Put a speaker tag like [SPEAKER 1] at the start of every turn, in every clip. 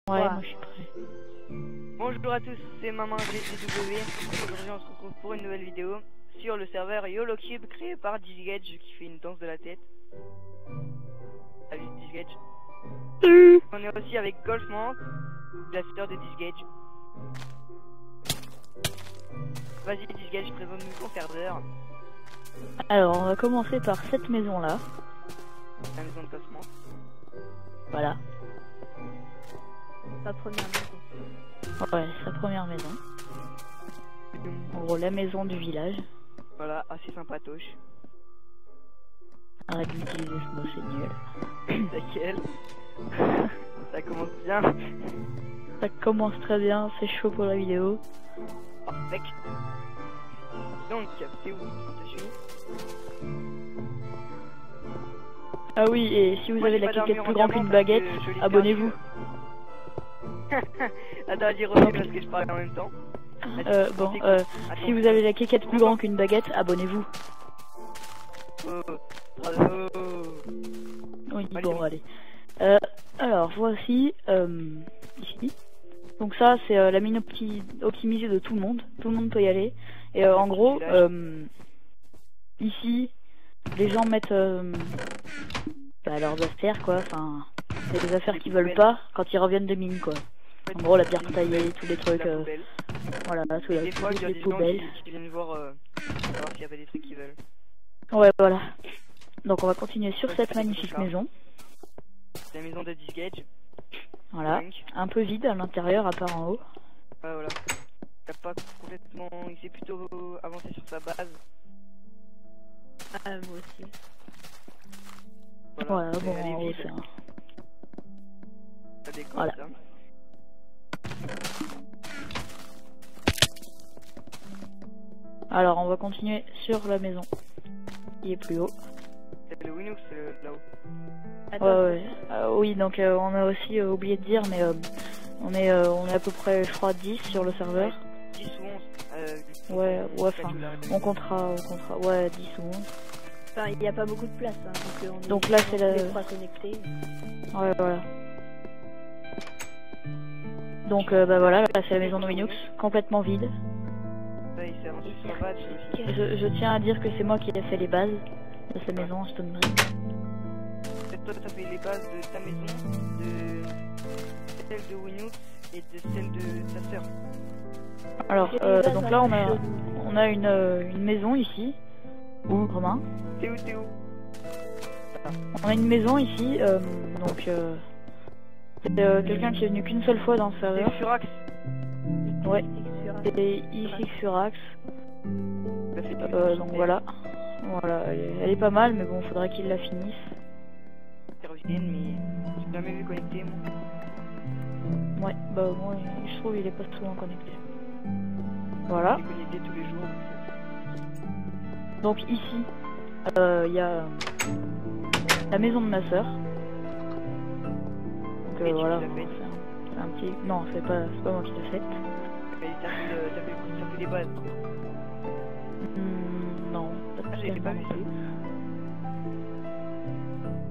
[SPEAKER 1] Ouais,
[SPEAKER 2] Ouais.
[SPEAKER 1] moi je suis prêt.
[SPEAKER 2] Bonjour à tous, c'est Maman GTW. Aujourd'hui on se retrouve pour une nouvelle vidéo sur le serveur YoloCube créé par Disgage qui fait une danse de la tête. Salut Disgage. On est aussi avec Golfman, la sœur de Disgage. Vas-y Disgage, présente-nous ton serveur.
[SPEAKER 1] Alors, on va commencer par cette maison-là.
[SPEAKER 2] La maison de Golfman.
[SPEAKER 1] Voilà.
[SPEAKER 3] Sa première maison.
[SPEAKER 1] Ouais, sa première maison. En gros, la maison du village.
[SPEAKER 2] Voilà, assez sympatoche.
[SPEAKER 1] Arrête d'utiliser ce mot, c'est nul.
[SPEAKER 2] Laquelle? Ça commence bien.
[SPEAKER 1] Ça commence très bien, c'est chaud pour la vidéo.
[SPEAKER 2] Oh, mec. Donc, c'est où présentation?
[SPEAKER 1] Ah oui, et si vous
[SPEAKER 2] Moi,
[SPEAKER 1] avez
[SPEAKER 2] j'ai
[SPEAKER 1] la
[SPEAKER 2] pas
[SPEAKER 1] quéquette
[SPEAKER 2] d'armure
[SPEAKER 1] plus
[SPEAKER 2] en
[SPEAKER 1] grande
[SPEAKER 2] diamant
[SPEAKER 1] qu'une
[SPEAKER 2] parce que
[SPEAKER 1] baguette,
[SPEAKER 2] je l'ai
[SPEAKER 1] abonnez-vous.
[SPEAKER 2] perdu. Attends, dis reviens parce que je parle en même temps.
[SPEAKER 1] Bon,
[SPEAKER 2] Attends,
[SPEAKER 1] si vous avez la quéquette plus grande qu'une baguette, abonnez-vous.
[SPEAKER 2] Oh, bravo.
[SPEAKER 1] Oui,
[SPEAKER 2] Allez,
[SPEAKER 1] bon,
[SPEAKER 2] bon.
[SPEAKER 1] allez. Alors, voici, ici. Donc ça, c'est la mine optimisée de tout le monde. Tout le monde peut y aller. Et en gros, ici, les gens mettent leurs affaires, quoi. Enfin, c'est des affaires qu'ils veulent pas quand ils reviennent de mine, quoi. En gros, la pierre taillée, tous les trucs,
[SPEAKER 2] La poubelle.
[SPEAKER 1] voilà, tous
[SPEAKER 2] Et des fois, il y a
[SPEAKER 1] les
[SPEAKER 2] des gens
[SPEAKER 1] poubelles.
[SPEAKER 2] qui viennent voir s'il y avait des trucs qu'ils veulent.
[SPEAKER 1] Ouais, voilà. Donc on va continuer sur cette magnifique maison.
[SPEAKER 2] La maison de Disgage.
[SPEAKER 1] Voilà. Un peu vide à l'intérieur, à part en haut.
[SPEAKER 2] Ouais, voilà. Il a pas complètement... Il s'est plutôt avancé sur sa base.
[SPEAKER 3] Ah, moi aussi.
[SPEAKER 1] Voilà, bon,
[SPEAKER 2] elle est
[SPEAKER 1] en haut,
[SPEAKER 2] vide.
[SPEAKER 1] c'est un...
[SPEAKER 2] Ça décore,
[SPEAKER 1] Voilà.
[SPEAKER 2] ça.
[SPEAKER 1] Alors on va continuer sur la maison. Qui est plus haut.
[SPEAKER 2] C'est le Winux là-haut.
[SPEAKER 3] Attends,
[SPEAKER 1] Ouais. Oui, donc on a aussi oublié de dire, mais on est à peu près, je crois, 10 sur le serveur.
[SPEAKER 2] 10 ou 11.
[SPEAKER 1] Ouais, enfin, on comptera, ouais, 10 ou 11.
[SPEAKER 3] enfin, il n'y a pas beaucoup de place, hein,
[SPEAKER 1] Donc là, c'est la...
[SPEAKER 3] les trois connectés.
[SPEAKER 1] Ouais, voilà. Donc bah voilà, là c'est la maison de Winux, complètement vide.
[SPEAKER 2] Ça, il s'est avancé sur sa base.
[SPEAKER 1] Je tiens à dire que c'est moi qui ai fait les bases de cette maison, je te demande.
[SPEAKER 2] Peut-être toi, t'as fait les bases de ta maison, de celle de Winux et de celle de ta sœur.
[SPEAKER 1] Alors, donc là on a une maison ici. Où, Romain?
[SPEAKER 2] T'es où?
[SPEAKER 1] On a une maison ici, donc c'est quelqu'un qui est venu qu'une seule fois dans le serveur.
[SPEAKER 2] C'est Furax.
[SPEAKER 1] Ouais, c'est ici Furax. Donc voilà. Voilà, elle est pas mal, mais bon, faudrait qu'il la finisse.
[SPEAKER 2] Ils reviennent, mais j'ai jamais vu connecter, moi.
[SPEAKER 1] Ouais, bah moi je trouve il est pas souvent connecté. Voilà.
[SPEAKER 2] Il est connecté tous les jours.
[SPEAKER 1] Donc ici, il y a la maison de ma sœur. Donc
[SPEAKER 2] Et tu
[SPEAKER 1] voilà,
[SPEAKER 2] l'as
[SPEAKER 1] bon,
[SPEAKER 2] faite?
[SPEAKER 1] c'est un petit... Non, c'est pas moi qui l'ai faite.
[SPEAKER 2] Mais t'as fait les bases.
[SPEAKER 1] Non,
[SPEAKER 2] Ah, j'avais pas vu ça.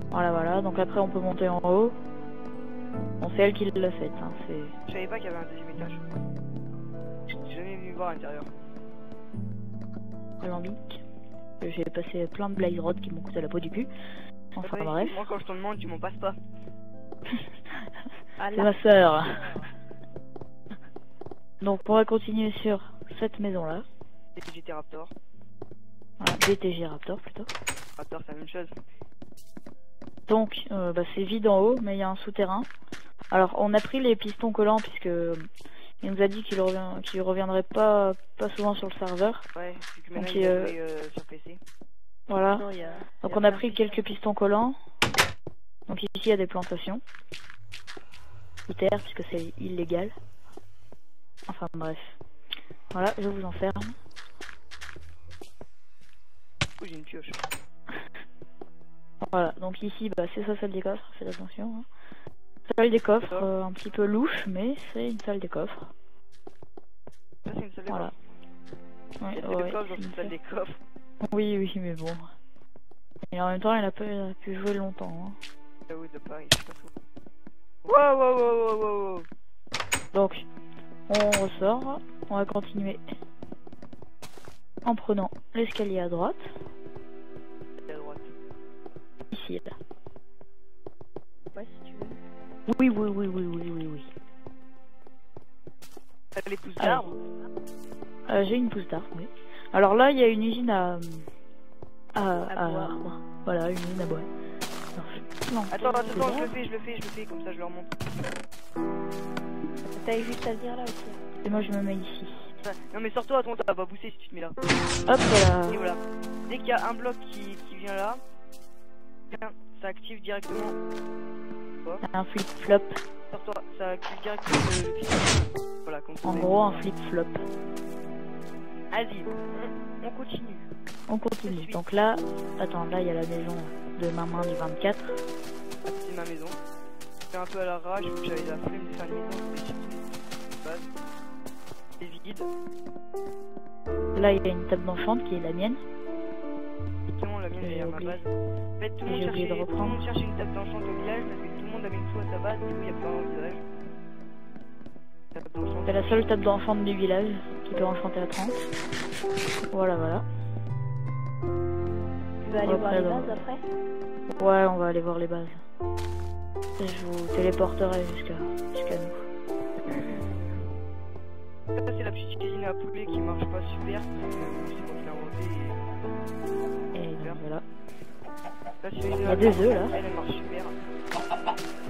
[SPEAKER 1] Voilà, donc après on peut monter en haut. Bon, c'est elle qui l'a faite, hein, c'est...
[SPEAKER 2] Je savais pas qu'il y avait un deuxième étage. J'ai jamais vu voir à l'intérieur.
[SPEAKER 1] alambic. J'ai passé plein de blaze rods qui m'ont coûté la peau du cul. Enfin bref.
[SPEAKER 2] Moi quand je t'en demande, tu m'en passes pas.
[SPEAKER 1] C'est ma sœur. Donc on va continuer sur cette maison là.
[SPEAKER 2] DTG Raptor.
[SPEAKER 1] Voilà, DTG Raptor plutôt.
[SPEAKER 2] Raptor c'est la même chose.
[SPEAKER 1] Donc bah, c'est vide en haut mais il y a un souterrain. Alors on a pris les pistons collants puisque il nous a dit qu'il reviendrait pas souvent sur le serveur.
[SPEAKER 2] Ouais, vu que maintenant
[SPEAKER 1] Donc,
[SPEAKER 2] il a joué sur PC.
[SPEAKER 1] Voilà.
[SPEAKER 3] Non,
[SPEAKER 1] Donc on a pris quelques pistons collants. Donc ici il y a des plantations. Sous terre puisque c'est illégal. Enfin bref. Voilà, je vous enferme.
[SPEAKER 2] Oh, j'ai une pioche.
[SPEAKER 1] Voilà, donc ici bah, c'est sa salle des coffres, faites attention. Hein. Salle des coffres, un petit peu louche, mais c'est une salle des coffres.
[SPEAKER 2] Ça c'est une salle des
[SPEAKER 1] Voilà.
[SPEAKER 2] coffres.
[SPEAKER 1] Ouais,
[SPEAKER 2] Il y a des coffres dans une salle des coffres.
[SPEAKER 1] Oui, mais bon. Et en même temps, il a pu jouer longtemps. Hein.
[SPEAKER 2] Ah oui, de Paris, je sais pas trop. Wow.
[SPEAKER 1] Donc, on ressort. On va continuer en prenant l'escalier à droite.
[SPEAKER 2] À droite.
[SPEAKER 1] Ici, là.
[SPEAKER 3] Ouais, si tu veux.
[SPEAKER 1] Oui.
[SPEAKER 2] T'as les pousses
[SPEAKER 1] Allez.
[SPEAKER 2] d'arbre.
[SPEAKER 1] J'ai une pousse d'arbre, oui. Alors là, il y a une usine à
[SPEAKER 3] boire.
[SPEAKER 1] Voilà, une usine à boire. Non.
[SPEAKER 2] Attends, je le fais, comme ça je leur montre.
[SPEAKER 3] T'as juste à venir là aussi.
[SPEAKER 1] Et moi, je me mets ici.
[SPEAKER 2] Non mais sors-toi, attends, t'as pas poussé si tu te mets là.
[SPEAKER 1] Hop, voilà.
[SPEAKER 2] Et voilà. Dès qu'il y a un bloc qui vient là, ça active directement.
[SPEAKER 1] Un flip-flop.
[SPEAKER 2] Sors-toi, ça active directement le pistolet. Voilà, comme ça.
[SPEAKER 1] En gros, un flip-flop.
[SPEAKER 2] Vas-y, on continue.
[SPEAKER 1] On continue. Donc là, attends, là, il y a la maison de maman du 24.
[SPEAKER 2] C'est ma maison. C'est un peu à l'arrache, vu que j'avais la flemme de faire une maison, mais surtout de base. C'est vide.
[SPEAKER 1] Là, il y a une table d'enchante qui est la mienne.
[SPEAKER 2] Exactement, la mienne elle est à ma base. En fait, tout le monde
[SPEAKER 1] J'ai oublié de reprendre.
[SPEAKER 2] cherchait une table d'enchant au village parce que tout le monde avait une toux à sa base, du coup, il n'y a pas un village. Table d'enchant.
[SPEAKER 1] C'est la seule table d'enchante du village qui peut enchanter à 30. Voilà.
[SPEAKER 3] Tu vas aller voir
[SPEAKER 1] Après,
[SPEAKER 3] les
[SPEAKER 1] là.
[SPEAKER 3] bases après?
[SPEAKER 1] Ouais, on va aller voir les bases. Je vous téléporterai jusqu'à nous.
[SPEAKER 2] Ça, c'est la petite cuisine à poulet qui marche pas super. C'est moi qui l'ai inventé.
[SPEAKER 1] Et donc voilà.
[SPEAKER 2] Là,
[SPEAKER 1] Il y a des œufs là.
[SPEAKER 2] Elle marche super.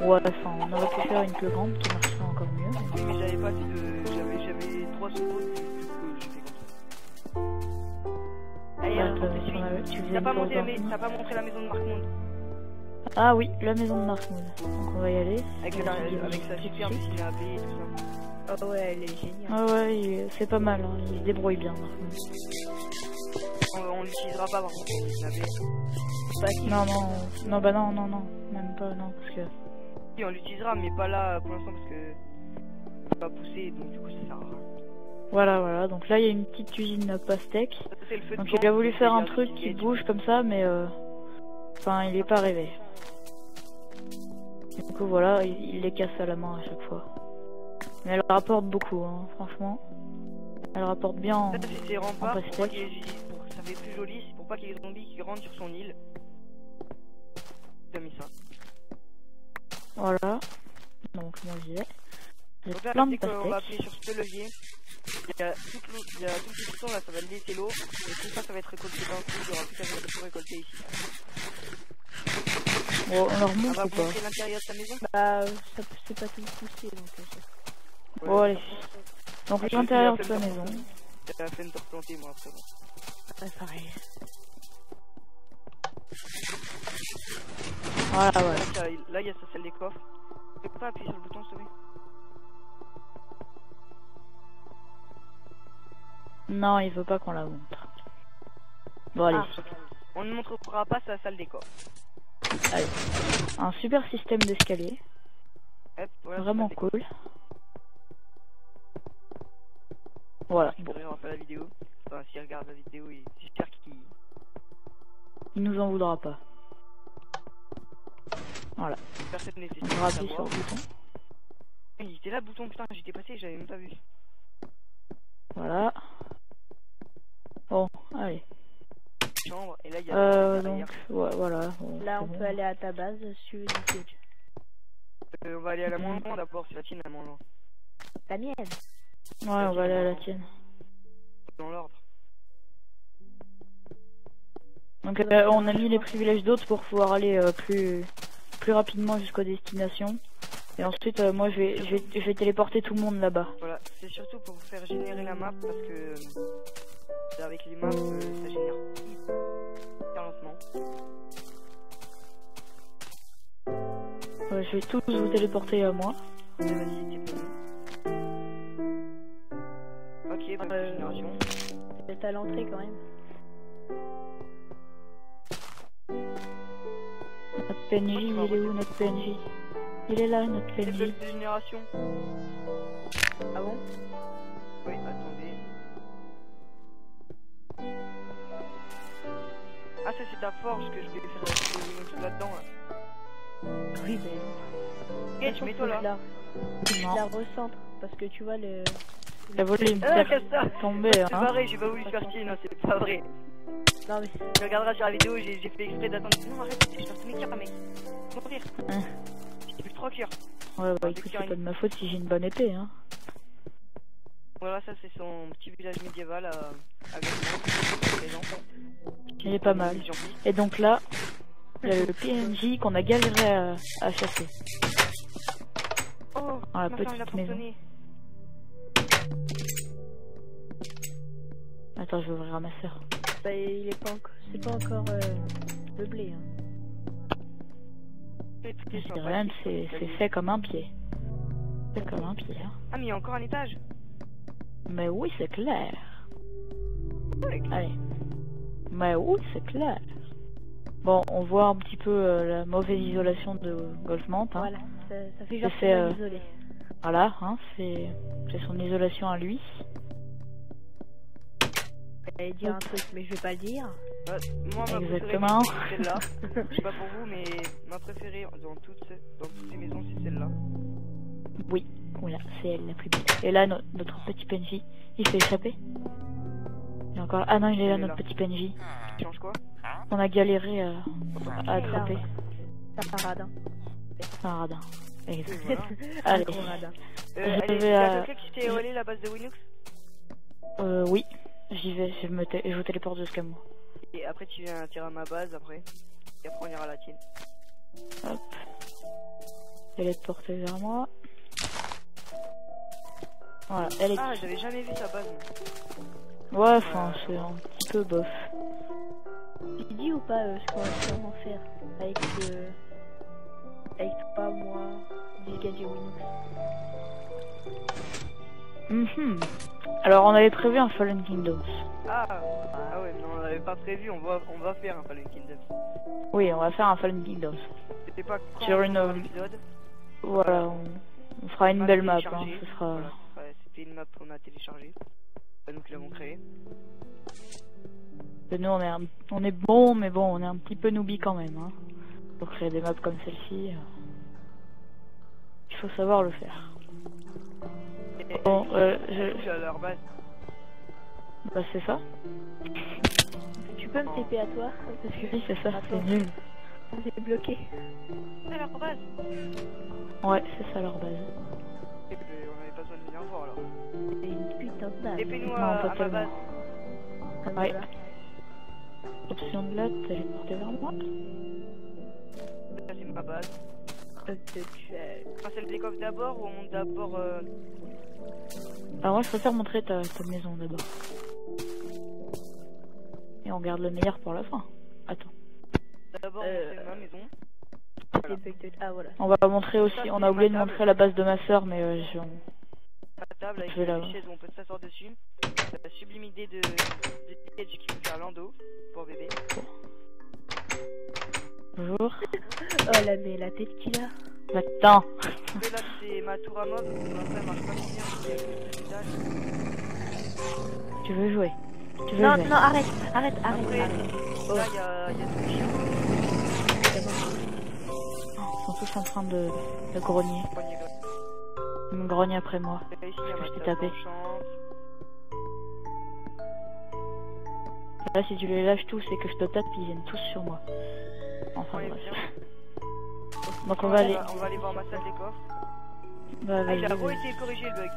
[SPEAKER 1] Ouais, enfin, on aurait pu faire une plus grande qui marcherait encore mieux.
[SPEAKER 2] Oui, mais j'avais pas assez de. J'avais 3 secondes, du coup, j'ai fait comme ça. Allez,
[SPEAKER 1] Ouais,
[SPEAKER 2] on te suit.
[SPEAKER 1] tu faisais
[SPEAKER 2] T'as
[SPEAKER 1] une
[SPEAKER 2] pas
[SPEAKER 1] course
[SPEAKER 2] montré la maison de Markmond.
[SPEAKER 1] Ah oui, la maison de Markmoon. Donc on va y aller.
[SPEAKER 2] Avec sa super piscine à baie et tout ça.
[SPEAKER 3] Oh ouais, elle est géniale.
[SPEAKER 1] Ah ouais, c'est pas mal, hein. Il se débrouille bien Markmoon.
[SPEAKER 2] On l'utilisera pas par contre. La baie.
[SPEAKER 1] Non, même pas, non, parce que...
[SPEAKER 2] Oui, on l'utilisera, mais pas là pour l'instant parce que. On va pas pousser, donc du coup, ça sert à rien.
[SPEAKER 1] Voilà, donc là il y a une petite usine à pastèque.
[SPEAKER 2] Ça, c'est le feu de
[SPEAKER 1] Donc
[SPEAKER 2] camp,
[SPEAKER 1] il a voulu
[SPEAKER 2] c'est
[SPEAKER 1] faire un
[SPEAKER 2] le
[SPEAKER 1] truc qui bouge comme ça, mais enfin il est pas arrivé. Du coup voilà, il les casse à la main à chaque fois. Mais elle rapporte beaucoup, hein, franchement. Elle rapporte bien en,
[SPEAKER 2] Ça, c'est ses remparts pour pas
[SPEAKER 1] pastèque.
[SPEAKER 2] qu'il y ait des- pour que ça fait plus joli, c'est pour pas qu'il y ait des zombies qui rentrent sur son île. J'ai mis ça.
[SPEAKER 1] Voilà. Donc moi j'y vais. J'ai
[SPEAKER 2] Donc là,
[SPEAKER 1] plein de
[SPEAKER 2] dès qu'on va
[SPEAKER 1] pastèques.
[SPEAKER 2] appuyer sur ce levier, il y a tout le petit bouton là, ça va laisser l'eau, et tout ça, ça va être récolté d'un coup, il y aura plus qu'à tout récolter ici.
[SPEAKER 1] Bon, on leur
[SPEAKER 2] On
[SPEAKER 1] montre
[SPEAKER 2] va
[SPEAKER 1] ou pas?
[SPEAKER 2] montrer l'intérieur de sa maison.
[SPEAKER 3] Bah, c'est pas tout poussé donc.
[SPEAKER 1] Bon allez. Donc
[SPEAKER 2] Moi, je
[SPEAKER 1] l'intérieur de
[SPEAKER 2] suis
[SPEAKER 1] sa
[SPEAKER 2] la
[SPEAKER 1] maison.
[SPEAKER 2] J'ai la flemme de replanter moi après. Bon.
[SPEAKER 3] Ouais, pareil.
[SPEAKER 1] Voilà.
[SPEAKER 2] Là, il y a sa salle des coffres. Tu peux pas appuyer sur le bouton, s'il te plaît?
[SPEAKER 1] Non, il veut pas qu'on la montre. Bon allez.
[SPEAKER 2] On ne montrera pas sa salle des coffres.
[SPEAKER 1] Allez. Un super système d'escalier.
[SPEAKER 2] Hop, voilà,
[SPEAKER 1] Vraiment
[SPEAKER 2] sa salle
[SPEAKER 1] cool. Voilà.
[SPEAKER 2] des
[SPEAKER 1] Bon.
[SPEAKER 2] coffres. Il regardera pas la vidéo. Enfin, s'il regarde la vidéo, j'espère qu'il...
[SPEAKER 1] Il nous en voudra pas. Voilà.
[SPEAKER 2] Personne n'est
[SPEAKER 1] On va appuyer sur le bouton.
[SPEAKER 2] Il était là le bouton, putain, j'étais passé, j'avais même pas vu.
[SPEAKER 1] Voilà. Bon, allez.
[SPEAKER 2] Chambre, et là il y a
[SPEAKER 1] Donc, ouais, voilà. Bon,
[SPEAKER 3] Là,
[SPEAKER 1] c'est
[SPEAKER 3] on
[SPEAKER 1] bon.
[SPEAKER 3] peut aller à ta base si tu veux du coach.
[SPEAKER 2] on va aller à la moins loin d'abord, c'est la tienne la moins loin.
[SPEAKER 3] La mienne.
[SPEAKER 1] Ouais, on va aller à la tienne.
[SPEAKER 2] Dans l'ordre.
[SPEAKER 1] Donc, on a mis les privilèges d'autres pour pouvoir aller plus rapidement jusqu'aux destinations. Et ensuite, moi, je vais téléporter tout le monde là-bas.
[SPEAKER 2] Voilà, c'est surtout pour faire générer la map parce que avec les maps, ça génère hyper lentement.
[SPEAKER 1] Je vais tous vous téléporter à moi.
[SPEAKER 2] Mais vas-y, t'es bon. Ok, bonne génération.
[SPEAKER 3] C'est à l'entrée quand même.
[SPEAKER 1] Notre PNJ, il est où notre PNJ? Il est là, notre
[SPEAKER 2] C'est
[SPEAKER 1] PNJ.
[SPEAKER 2] de génération.
[SPEAKER 3] Ah bon?
[SPEAKER 2] Oui, attendez. Ah, ça c'est ta forge que je vais faire tout là-dedans. Là.
[SPEAKER 3] Oui, mais...
[SPEAKER 2] Gage, mets-toi là.
[SPEAKER 3] Je
[SPEAKER 1] Non.
[SPEAKER 3] la recentre, parce que tu vois le...
[SPEAKER 1] La volée
[SPEAKER 2] Casse ça.
[SPEAKER 1] tombée,
[SPEAKER 2] C'est
[SPEAKER 1] hein.
[SPEAKER 2] pas vrai, j'ai pas voulu faire chier, non, c'est pas vrai.
[SPEAKER 3] Non mais
[SPEAKER 2] Tu regarderas sur la vidéo, j'ai fait exprès d'attendre. Non, arrête, je vais faire tous mes tirs, mec. Mourir.
[SPEAKER 1] Hein.
[SPEAKER 2] J'ai plus 3 cœurs.
[SPEAKER 1] Ouais, bah écoute, c'est pas de ma faute si j'ai une bonne épée, hein.
[SPEAKER 2] Voilà, ça c'est son petit village médiéval avec les enfants.
[SPEAKER 1] Il est pas mal. Et donc là, il y a le PNJ qu'on a galéré à chasser.
[SPEAKER 2] Oh,
[SPEAKER 1] Dans la
[SPEAKER 2] ma femme, il a
[SPEAKER 1] petite
[SPEAKER 2] pas
[SPEAKER 1] maison.
[SPEAKER 2] sonné.
[SPEAKER 1] Attends, je vais ouvrir à ma soeur.
[SPEAKER 3] bah, il est pas encore... C'est pas encore le blé. Hein.
[SPEAKER 1] Je dirais même c'est fait comme un pied. C'est comme un pied, hein.
[SPEAKER 2] Ah, mais il y a encore un étage.
[SPEAKER 1] Mais oui, c'est clair.
[SPEAKER 2] Ouais,
[SPEAKER 1] Allez. Mais oui, c'est clair. Bon, on voit un petit peu la mauvaise isolation de Golfmont, hein.
[SPEAKER 3] Voilà, ça fait genre
[SPEAKER 1] C'est,
[SPEAKER 3] qu'on est isolé.
[SPEAKER 1] Voilà, hein, c'est son isolation à lui.
[SPEAKER 3] J'allais dire un truc, mais je vais pas le dire.
[SPEAKER 2] moi, ma
[SPEAKER 1] Exactement.
[SPEAKER 2] préférée, c'est celle-là. Je sais pas pour vous, mais ma préférée dans toutes ces maisons, c'est celle-là.
[SPEAKER 1] Oui, voilà, c'est elle la plus belle. Et là, notre petit PNJ, il s'est échappé. Il est encore... Ah non, il est là, notre petit PNJ.
[SPEAKER 2] Tu changes quoi?
[SPEAKER 1] On a galéré à attraper.
[SPEAKER 3] C'est un radin.
[SPEAKER 1] C'est un radin. Exact.
[SPEAKER 2] Voilà.
[SPEAKER 3] Un
[SPEAKER 1] Allez.
[SPEAKER 3] gros radin.
[SPEAKER 1] Je
[SPEAKER 2] Allez,
[SPEAKER 1] vais,
[SPEAKER 2] y a quelqu'un qui s'est relé la base de Winux?
[SPEAKER 1] Oui, j'y vais, je vous téléporte jusqu'à moi.
[SPEAKER 2] Et après, tu viens tirer à ma base après. Et après, on ira à la tienne.
[SPEAKER 1] Hop. Elle est portée vers moi. Voilà, elle est...
[SPEAKER 2] Ah, j'avais jamais vu sa base.
[SPEAKER 1] Ouais, enfin, c'est un petit peu bof.
[SPEAKER 3] Tu dis ou pas ce qu'on va sûrement faire avec toi, moi, Disgage et Winux.
[SPEAKER 1] Alors, on avait prévu un Fallen Kingdoms.
[SPEAKER 2] Ah ouais, non, on l'avait pas prévu. On va faire un Fallen Kingdoms.
[SPEAKER 1] Oui, on va faire un Fallen Kingdoms.
[SPEAKER 2] C'était pas quand
[SPEAKER 1] Sur
[SPEAKER 2] on
[SPEAKER 1] une...
[SPEAKER 2] va faire l'épisode.
[SPEAKER 1] Voilà, on fera une belle map, hein,
[SPEAKER 2] téléchargée.
[SPEAKER 1] ce sera...
[SPEAKER 2] Voilà, ouais, c'était une map qu'on a téléchargée. C'est nous qui l'avons créée.
[SPEAKER 1] Nous, on est bon, mais bon, on est un petit peu newbie quand même, hein. Pour créer des maps comme celle-ci, il faut savoir le faire. Bon,
[SPEAKER 2] à leur base.
[SPEAKER 1] Bah c'est ça.
[SPEAKER 3] Tu peux me TP à toi? Parce que
[SPEAKER 1] Oui, c'est ça, c'est
[SPEAKER 3] Attends.
[SPEAKER 1] nul.
[SPEAKER 3] on est bloqué.
[SPEAKER 2] À leur base.
[SPEAKER 1] Ouais, c'est ça leur base.
[SPEAKER 2] Et ben, on avait pas besoin de venir voir alors.
[SPEAKER 3] C'est une putain de base.
[SPEAKER 2] Épée-nous
[SPEAKER 1] Non,
[SPEAKER 2] à
[SPEAKER 1] pas
[SPEAKER 2] ma
[SPEAKER 1] tellement.
[SPEAKER 2] base.
[SPEAKER 3] Ah,
[SPEAKER 1] Ouais.
[SPEAKER 3] voilà.
[SPEAKER 1] Option de là, téléporter vers moi.
[SPEAKER 2] Ça, c'est ma base.
[SPEAKER 3] Ok.
[SPEAKER 2] On fait le décoffre d'abord ou on monte d'abord
[SPEAKER 1] Alors moi, je préfère montrer ta maison d'abord. Et on garde le meilleur pour la fin. Attends.
[SPEAKER 2] D'abord, on fait ma maison.
[SPEAKER 3] C'est peut-être... Ah voilà.
[SPEAKER 1] On va montrer aussi, on a oublié de montrer la base de ma soeur, mais
[SPEAKER 2] La table avec
[SPEAKER 1] Je vais
[SPEAKER 2] des
[SPEAKER 1] là.
[SPEAKER 2] chaises où on peut s'asseoir dessus. La sublime idée de Edge qui peut faire Lando pour bébé.
[SPEAKER 1] Bonjour.
[SPEAKER 3] Oh là, mais la tête qu'il a.
[SPEAKER 1] Attends.
[SPEAKER 2] Et là, c'est ma tour à mob. Après, elle marche pas si bien parce qu'il y a plus de visage.
[SPEAKER 1] Tu veux jouer? Tu veux
[SPEAKER 3] Non,
[SPEAKER 1] jouer?
[SPEAKER 3] non, arrête. Arrête.
[SPEAKER 2] Après,
[SPEAKER 3] arrête.
[SPEAKER 2] là, il y a deux chiens.
[SPEAKER 1] Ils sont tous en train de grogner.
[SPEAKER 2] Poignée là.
[SPEAKER 1] Ils me grognent après moi.
[SPEAKER 2] Et ici, il y a
[SPEAKER 1] Je
[SPEAKER 2] ma
[SPEAKER 1] t'ai
[SPEAKER 2] table
[SPEAKER 1] tapé.
[SPEAKER 2] penchante.
[SPEAKER 1] Là, si tu les lâches tous et que je te tape, ils viennent tous sur moi. Enfin
[SPEAKER 2] Ouais,
[SPEAKER 1] bref.
[SPEAKER 2] bien.
[SPEAKER 1] Donc on va aller...
[SPEAKER 2] On va aller voir ma salle des coffres.
[SPEAKER 1] Bah,
[SPEAKER 2] Ah,
[SPEAKER 1] vas-y,
[SPEAKER 2] il a beau
[SPEAKER 1] vas-y.
[SPEAKER 2] été corrigé le bug.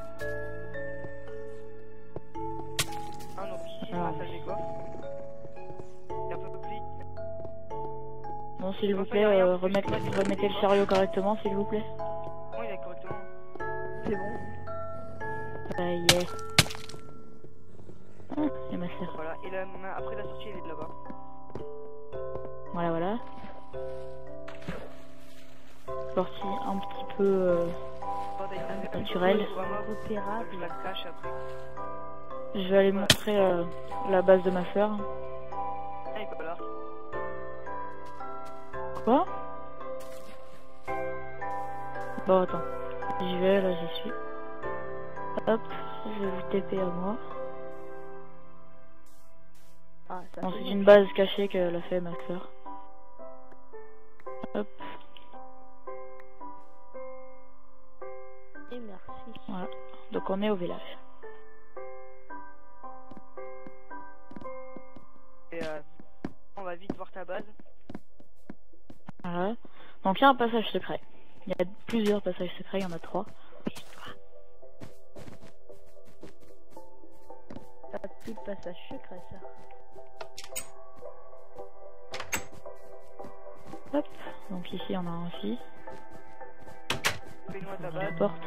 [SPEAKER 2] Ah non, ici c'est
[SPEAKER 1] Ah.
[SPEAKER 2] ma salle des coffres. Il y a un peu plus.
[SPEAKER 1] Bon, s'il vous
[SPEAKER 2] Enfin,
[SPEAKER 1] plaît,
[SPEAKER 2] y a rien, parce que
[SPEAKER 1] remettez le chariot correctement, s'il vous plaît.
[SPEAKER 2] Oui, il est correctement.
[SPEAKER 3] C'est bon.
[SPEAKER 1] Ça y est. Ah, et ma soeur.
[SPEAKER 2] Voilà, et là, après la sortie, elle est là-bas.
[SPEAKER 1] Voilà, voilà. Sortie un petit peu naturelle.
[SPEAKER 3] Opérable.
[SPEAKER 2] Je la cache après.
[SPEAKER 1] Je vais aller montrer la base de ma soeur.
[SPEAKER 2] Ah, il est pas là.
[SPEAKER 1] Quoi? Bon, attends. J'y vais, là, j'y suis. Hop, je vais vous TP à moi.
[SPEAKER 3] Ah, ça
[SPEAKER 1] Bon,
[SPEAKER 3] fait
[SPEAKER 1] c'est
[SPEAKER 3] bien.
[SPEAKER 1] une base cachée qu'elle a fait ma soeur. Hop. Voilà. Donc on est au village.
[SPEAKER 2] Et on va vite voir ta base.
[SPEAKER 1] Voilà. Donc il y a un passage secret. Il y a plusieurs passages secrets, il y en a 3.
[SPEAKER 3] T'as plus de passage secret, ça.
[SPEAKER 1] Hop. Donc ici on a un aussi.
[SPEAKER 2] Fais-nous à ta
[SPEAKER 1] La
[SPEAKER 2] base.
[SPEAKER 1] porte.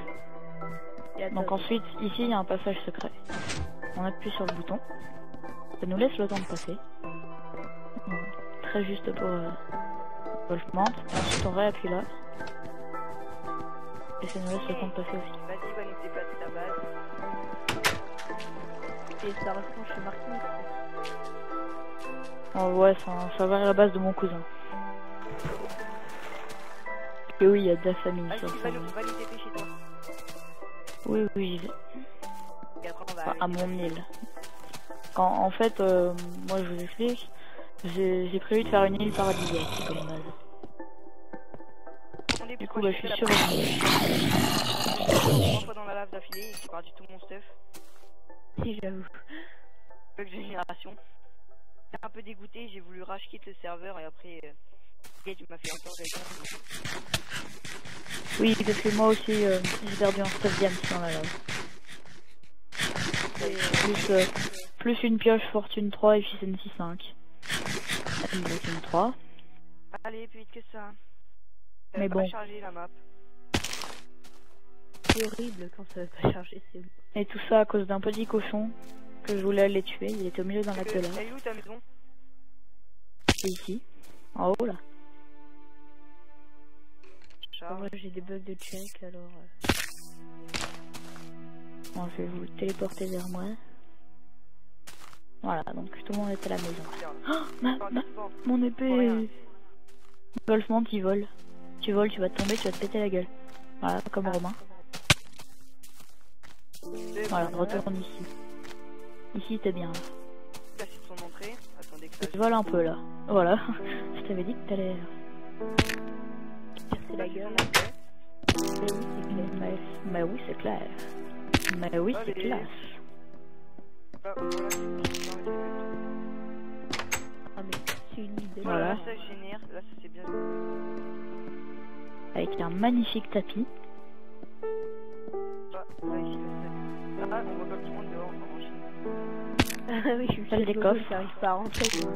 [SPEAKER 3] Et attends,
[SPEAKER 1] Donc ensuite, ici il y a un passage secret. On appuie sur le bouton. Ça nous laisse le temps de passer. Très juste pour Wolfmant. Ensuite on réappuie là. Et ça nous laisse le temps de passer aussi.
[SPEAKER 2] Vas-y, va nous déplacer ta base.
[SPEAKER 3] et ça répond chez Martin.
[SPEAKER 1] Oh ouais, ça va à la base de mon cousin. Et oui, il y a de la famille
[SPEAKER 2] Vas-y,
[SPEAKER 1] sur
[SPEAKER 2] va
[SPEAKER 1] ça.
[SPEAKER 2] nous dépêcher chez toi.
[SPEAKER 1] Oui, oui, j'y vais.
[SPEAKER 2] Et après, on va
[SPEAKER 1] Enfin, à
[SPEAKER 2] aller
[SPEAKER 1] mon île. En fait, moi je vous explique, j'ai prévu de faire une île paradisiaque comme base.
[SPEAKER 2] demander
[SPEAKER 1] Du coup,
[SPEAKER 2] pourquoi
[SPEAKER 1] bah, je suis
[SPEAKER 2] fais
[SPEAKER 1] sûr.
[SPEAKER 2] la 3 fois dans la lave d'affilée et j'ai perdu tout mon stuff.
[SPEAKER 3] Si, j'avoue.
[SPEAKER 2] Bug de génération. J'étais un peu dégoûté, j'ai voulu rage quitte le serveur et après, Gage m'a fait encore quelqu'un.
[SPEAKER 1] Oui, parce que moi aussi, j'ai perdu un stuff diamant dans la lave. Plus une pioche fortune 3 efficiency 5. Fortune 3.
[SPEAKER 2] Allez, plus vite que ça.
[SPEAKER 1] Mais
[SPEAKER 2] Pas
[SPEAKER 1] bon.
[SPEAKER 2] charger la map.
[SPEAKER 3] C'est horrible quand ça va pas charger, c'est horrible.
[SPEAKER 1] Et tout ça à cause d'un petit cochon que je voulais aller tuer. Il était au milieu d'un lac de lave.
[SPEAKER 2] Elle est où ta maison?
[SPEAKER 1] C'est ici. En haut là.
[SPEAKER 3] En vrai, j'ai des bugs de check, alors...
[SPEAKER 1] Bon, je vais vous téléporter vers moi. Voilà, donc tout le monde est à la maison. Oh, mon épée. Wolfmant, il vole. Tu voles, tu vas te tomber, tu vas te péter la gueule. Voilà, comme Romain. Voilà, retourne ici. Ici, t'es bien.
[SPEAKER 2] Là, c'est son entrée. Attendez que ça...
[SPEAKER 1] Tu voles un peu là. Voilà. Je t'avais dit que t'allais...
[SPEAKER 3] casser la gueule.
[SPEAKER 1] Mais oui, c'est clair. Mais oui, c'est
[SPEAKER 2] Allez.
[SPEAKER 1] classe.
[SPEAKER 2] Ah, voilà,
[SPEAKER 3] Ah, mais c'est une idée.
[SPEAKER 1] Voilà.
[SPEAKER 2] Là, ça génère. Là, ça c'est bien.
[SPEAKER 1] Avec un magnifique tapis.
[SPEAKER 2] Ah, là, ici, là, on voit comme tout le monde dehors, en Chine.
[SPEAKER 3] Ah oui, je suis
[SPEAKER 1] Salle des coffres.
[SPEAKER 3] J'arrive pas à rentrer. Quoi.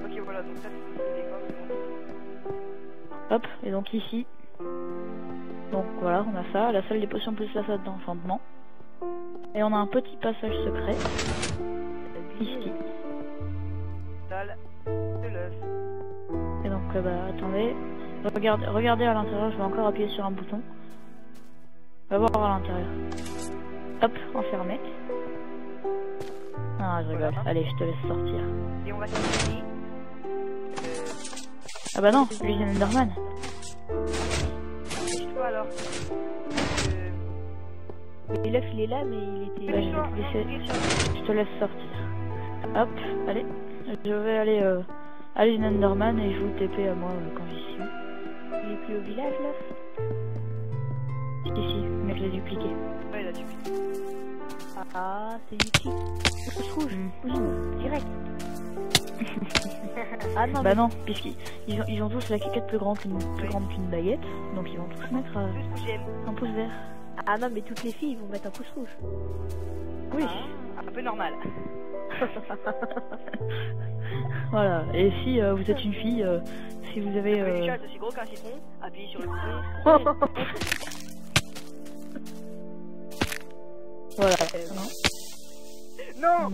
[SPEAKER 2] Ok, voilà, donc ça, c'est les coffres, c'est bon.
[SPEAKER 1] Hop, et donc ici. Donc voilà, on a ça, la salle des potions plus la salle d'enchantement. Et on a un petit passage secret. Ici.
[SPEAKER 2] Salle de l'œuf.
[SPEAKER 1] Et donc, bah attendez. Regardez à l'intérieur, je vais encore appuyer sur un bouton. On va voir à l'intérieur. Hop, enfermé. Ah, je rigole.
[SPEAKER 2] Voilà.
[SPEAKER 1] Allez, je te laisse sortir.
[SPEAKER 2] Et on va terminer.
[SPEAKER 1] Ah bah non, l'usine Enderman.
[SPEAKER 2] Dépêche-toi alors.
[SPEAKER 3] Mais l'œuf, il est là, mais il était...
[SPEAKER 1] Bah, je te laisse sortir. Hop, allez. Je vais aller à l'usine Enderman et je vous TP à moi quand j'y suis.
[SPEAKER 3] Il est plus au village, l'œuf?
[SPEAKER 1] Ici, mais je l'ai dupliqué.
[SPEAKER 2] Ouais, là, tu peux.
[SPEAKER 3] Ah, c'est utile. Rouge, direct. Ah non,
[SPEAKER 1] Bah non, puisqu'ils ont tous la caquette plus grande qu'une baguette, donc ils vont tous mettre
[SPEAKER 2] Tout ce que j'aime.
[SPEAKER 1] un pouce vert.
[SPEAKER 3] Ah non, mais toutes les filles, ils vont mettre un pouce rouge.
[SPEAKER 1] Oui.
[SPEAKER 2] Ah, un peu normal.
[SPEAKER 1] Voilà, et si vous êtes une fille, si vous avez...
[SPEAKER 2] Le chat, c'est gros qu'un citron. Appuyez sur le bouton.
[SPEAKER 1] Voilà.
[SPEAKER 2] Non.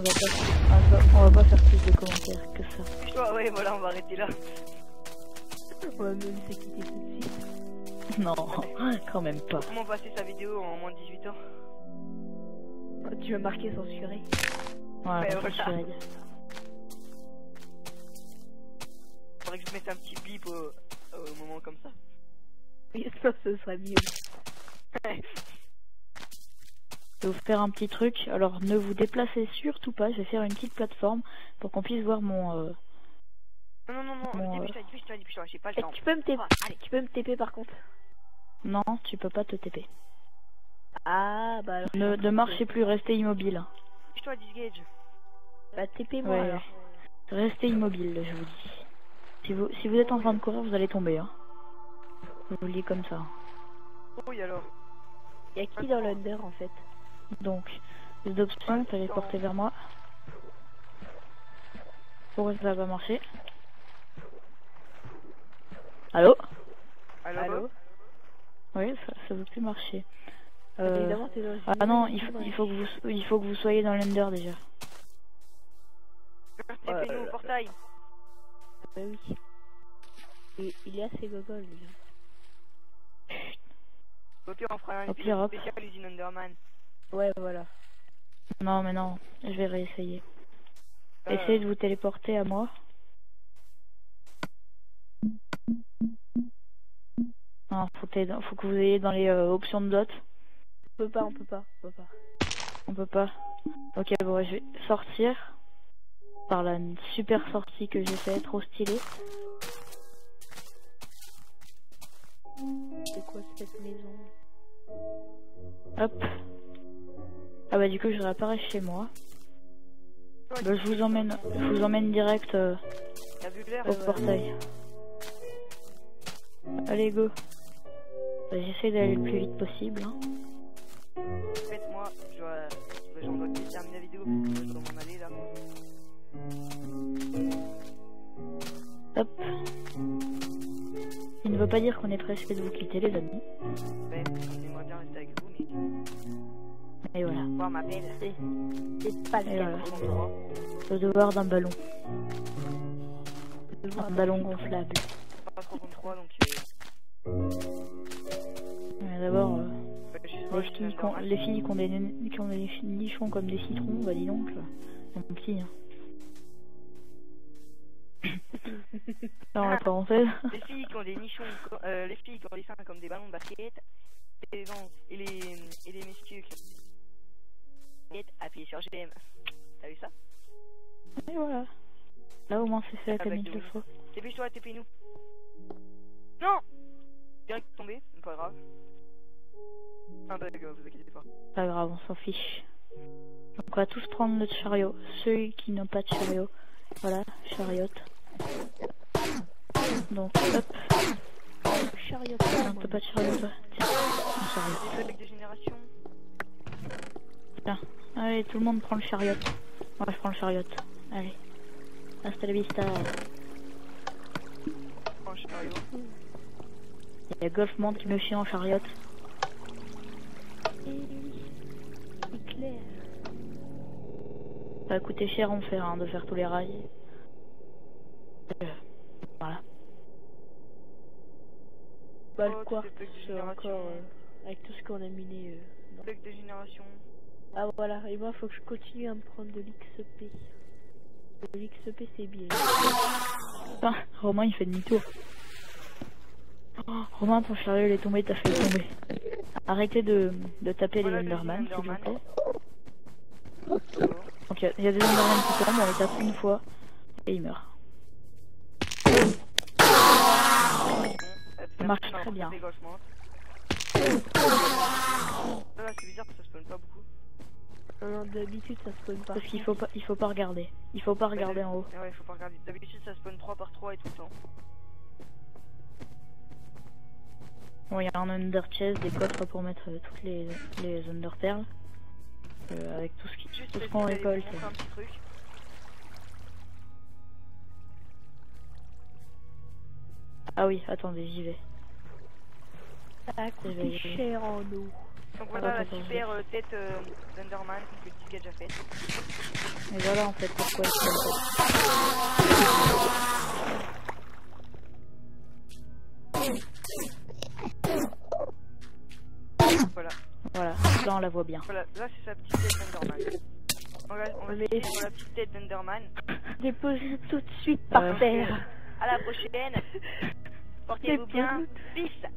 [SPEAKER 1] On va pas faire plus de commentaires que ça.
[SPEAKER 2] Dépêche-toi, ouais, voilà, on va arrêter là.
[SPEAKER 3] On va même se quitter tout de suite.
[SPEAKER 1] Non, quand même pas.
[SPEAKER 2] Comment passer sa vidéo en moins de 18 ans?
[SPEAKER 3] Tu vas marquer censuré.
[SPEAKER 1] Voilà,
[SPEAKER 2] Ouais,
[SPEAKER 1] c'est
[SPEAKER 2] voilà.
[SPEAKER 1] sûr.
[SPEAKER 2] Faudrait que je mette un petit bip au moment comme ça.
[SPEAKER 3] Oui, ça, ce serait mieux.
[SPEAKER 1] Je vais vous faire un petit truc. Alors, ne vous déplacez surtout pas. Je vais faire une petite plateforme pour qu'on puisse voir mon...
[SPEAKER 2] Non,
[SPEAKER 1] Bon,
[SPEAKER 2] dépêche-toi, j'ai pas le
[SPEAKER 3] Eh,
[SPEAKER 2] temps.
[SPEAKER 3] tu peux me TP.
[SPEAKER 2] Allez.
[SPEAKER 3] Tu peux me TP par contre.
[SPEAKER 1] Non, tu peux pas te TP.
[SPEAKER 3] Ah, bah alors.
[SPEAKER 1] Ne marchez plus, restez immobile.
[SPEAKER 2] Touche-toi, disgage.
[SPEAKER 3] Bah, TP-moi
[SPEAKER 1] Ouais,
[SPEAKER 3] alors.
[SPEAKER 1] restez immobile, je vous dis. Si vous êtes en train de courir, vous allez tomber. Hein. Je vous le dis comme ça.
[SPEAKER 2] Oui, alors.
[SPEAKER 3] Y'a qui dans l'under en fait?
[SPEAKER 1] Donc, les options, téléporter vers moi. Pourquoi ça va marcher? Allô?
[SPEAKER 2] Allô?
[SPEAKER 1] Oui, ça veut plus marcher.
[SPEAKER 3] Évidemment, t'es dans
[SPEAKER 1] Ah non, il faut que vous soyez dans l'under déjà.
[SPEAKER 2] TP-nous au portail.
[SPEAKER 3] Bah oui. Et il est assez gogol lui.
[SPEAKER 2] Ok, on fera un
[SPEAKER 1] Au pire, hop.
[SPEAKER 2] spécial usine Underman.
[SPEAKER 3] Ouais, voilà.
[SPEAKER 1] Non, mais non, je vais réessayer. Essayez de vous téléporter à moi. Non, faut que vous ayez dans les options de dot.
[SPEAKER 3] On peut pas.
[SPEAKER 1] On peut pas. Ok, bon, ouais, je vais sortir. Par la super sortie que j'ai fait, trop stylée.
[SPEAKER 3] C'est quoi cette maison?
[SPEAKER 1] Hop. Ah bah du coup je réapparais chez moi. Bah, je vous emmène direct
[SPEAKER 2] T'as vu l'air?
[SPEAKER 1] au portail. Allez go. Bah, j'essaie d'aller le plus vite possible. Hein.
[SPEAKER 2] Faites-moi, j'en dois terminer la vidéo parce que je dois m'en aller là.
[SPEAKER 1] Hop. Il ne veut pas dire qu'on est pressé de vous quitter les amis.
[SPEAKER 2] Ouais, j'aimerais bien rester avec vous, mais...
[SPEAKER 1] Et voilà.
[SPEAKER 2] Voir m'appelle.
[SPEAKER 3] C'est pas le
[SPEAKER 1] Et
[SPEAKER 3] cas.
[SPEAKER 1] voilà. Le devoir d'un ballon. Un ballon gonflable.
[SPEAKER 2] Pas 33 donc...
[SPEAKER 1] Ouais, d'abord,
[SPEAKER 2] juste
[SPEAKER 1] les filles qui ont des nichons comme des citrons, bah dis donc, mon petit. Hein. Dans la parenthèse.
[SPEAKER 2] Les filles qui ont des nichons, les filles qui ont des seins comme des ballons de basket, et les messieurs qui ont appuyez sur GM. T'as vu ça?
[SPEAKER 1] Et voilà. Là au moins c'est fait comme il le faut.
[SPEAKER 2] Dépêche-toi, TP-nous. Non! Direct tombé, mais pas grave. Un bug, vous inquiétez pas.
[SPEAKER 1] Pas grave, on s'en fiche. Donc on va tous prendre notre chariot. Ceux qui n'ont pas de chariot. Voilà, chariot. Donc hop.
[SPEAKER 3] Chariot.
[SPEAKER 1] Non, t'as pas de chariot toi. Tiens, un chariot.
[SPEAKER 2] Des bugs de génération.
[SPEAKER 1] Tiens, allez, tout le monde prend le chariot. Moi je prends le chariot. Allez. Hasta la vista.
[SPEAKER 2] Oh, chariot.
[SPEAKER 1] Il y a Golfman qui me chie en chariot.
[SPEAKER 3] C'est clair.
[SPEAKER 1] Ça va coûter cher en fer hein, de faire tous les rails. Voilà.
[SPEAKER 3] Bah
[SPEAKER 2] Oh,
[SPEAKER 3] le quoi?
[SPEAKER 2] c'est bug de
[SPEAKER 3] C'est
[SPEAKER 2] génération.
[SPEAKER 3] encore avec tout ce qu'on a miné. Non.
[SPEAKER 2] Bug de génération.
[SPEAKER 3] Ah voilà, et moi faut que je continue à me prendre de l'XP. De l'XP c'est bien.
[SPEAKER 1] Ah, Romain il fait demi-tour. Oh, Romain ton chariot il est tombé, t'as fait tomber. Arrêtez de taper
[SPEAKER 2] Voilà,
[SPEAKER 1] les Enderman s'il vous plaît.
[SPEAKER 2] D'accord.
[SPEAKER 1] Donc il y a des Enderman qui tombent, on les tape une fois et ils meurent. Ça marche très bien.
[SPEAKER 2] Là c'est bizarre que ça spawn pas beaucoup.
[SPEAKER 3] Non, d'habitude ça spawn pas.
[SPEAKER 1] Parce qu'il faut pas regarder. Il faut pas regarder en haut.
[SPEAKER 2] Ouais, faut pas regarder. D'habitude ça spawn 3 par 3 et tout le temps.
[SPEAKER 1] Bon, il y a un under chest, des coffres pour mettre toutes les under perles. Avec tout ce qu'on récolte.
[SPEAKER 2] Un petit truc.
[SPEAKER 1] Ah oui, attendez, j'y vais.
[SPEAKER 3] Ça a coûté cher en eau.
[SPEAKER 2] Donc voilà la super tête d'Enderman que Disgage a faite.
[SPEAKER 1] Et voilà en fait pourquoi il
[SPEAKER 2] Voilà.
[SPEAKER 1] Voilà, là on la voit bien.
[SPEAKER 2] Voilà, là c'est sa petite tête d'Enderman. On va laisser sur la petite tête d'Enderman.
[SPEAKER 3] Dépose-le tout de suite par terre.
[SPEAKER 2] À la prochaine. Portez-vous bien. Peace.